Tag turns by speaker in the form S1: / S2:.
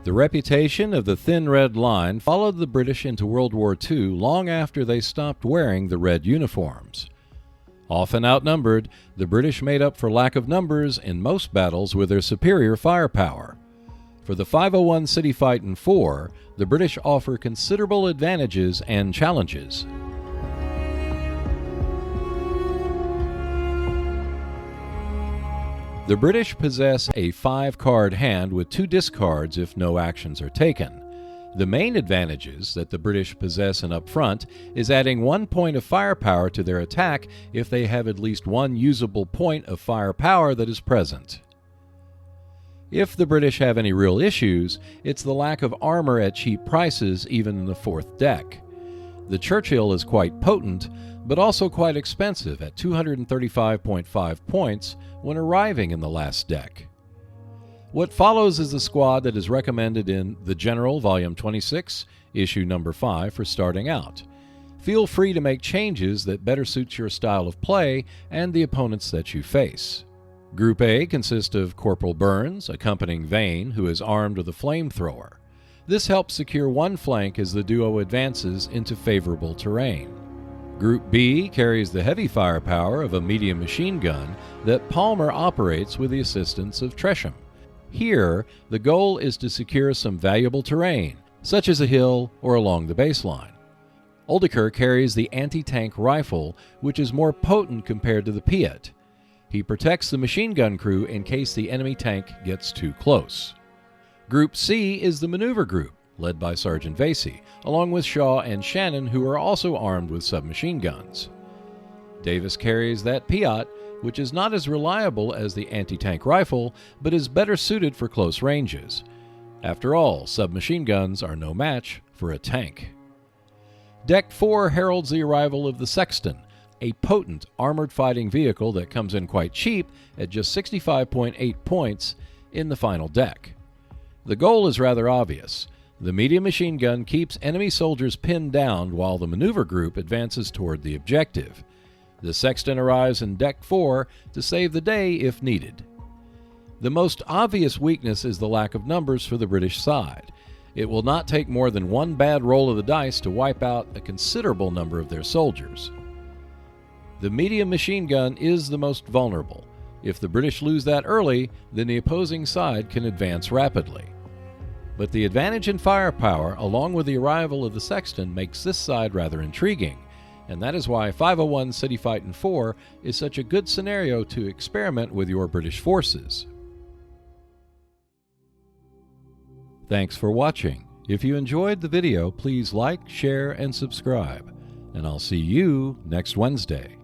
S1: The reputation of the Thin Red Line followed the British into World War II long after they stopped wearing the red uniforms. Often outnumbered, the British made up for lack of numbers in most battles with their superior firepower. For the 501 City Fight in 4, the British offer considerable advantages and challenges. The British possess a 5-card hand with 2 discards if no actions are taken. The main advantages that the British possess and up front is adding 1 point of firepower to their attack if they have at least 1 usable point of firepower that is present. If the British have any real issues, it's the lack of armor at cheap prices even in the 4th deck. The Churchill is quite potent, but also quite expensive at 235.5 points when arriving in the last deck. What follows is the squad that is recommended in The General, Volume 26, Issue Number 5 for starting out. Feel free to make changes that better suit your style of play and the opponents that you face. Group A consists of Corporal Burns, accompanying Vane, who is armed with a flamethrower. This helps secure one flank as the duo advances into favorable terrain. Group B carries the heavy firepower of a medium machine gun that Palmer operates with the assistance of Tresham. Here, the goal is to secure some valuable terrain, such as a hill or along the baseline. Oldeker carries the anti-tank rifle, which is more potent compared to the Piat. He protects the machine gun crew in case the enemy tank gets too close. Group C is the maneuver group, led by Sergeant Vasey, along with Shaw and Shannon, who are also armed with submachine guns. Davis carries that Piat, which is not as reliable as the anti-tank rifle, but is better suited for close ranges. After all, submachine guns are no match for a tank. Deck 4 heralds the arrival of the Sexton, a potent armored fighting vehicle that comes in quite cheap at just 65.8 points in the final deck. The goal is rather obvious. The medium machine gun keeps enemy soldiers pinned down while the maneuver group advances toward the objective. The Sexton arrives in Deck 4 to save the day if needed. The most obvious weakness is the lack of numbers for the British side. It will not take more than one bad roll of the dice to wipe out a considerable number of their soldiers. The medium machine gun is the most vulnerable. If the British lose that early, then the opposing side can advance rapidly. But the advantage in firepower, along with the arrival of the Sexton, makes this side rather intriguing, and that is why 501 City Fight in 4 is such a good scenario to experiment with your British forces. Thanks for watching. If you enjoyed the video, please like, share, and subscribe, and I'll see you next Wednesday.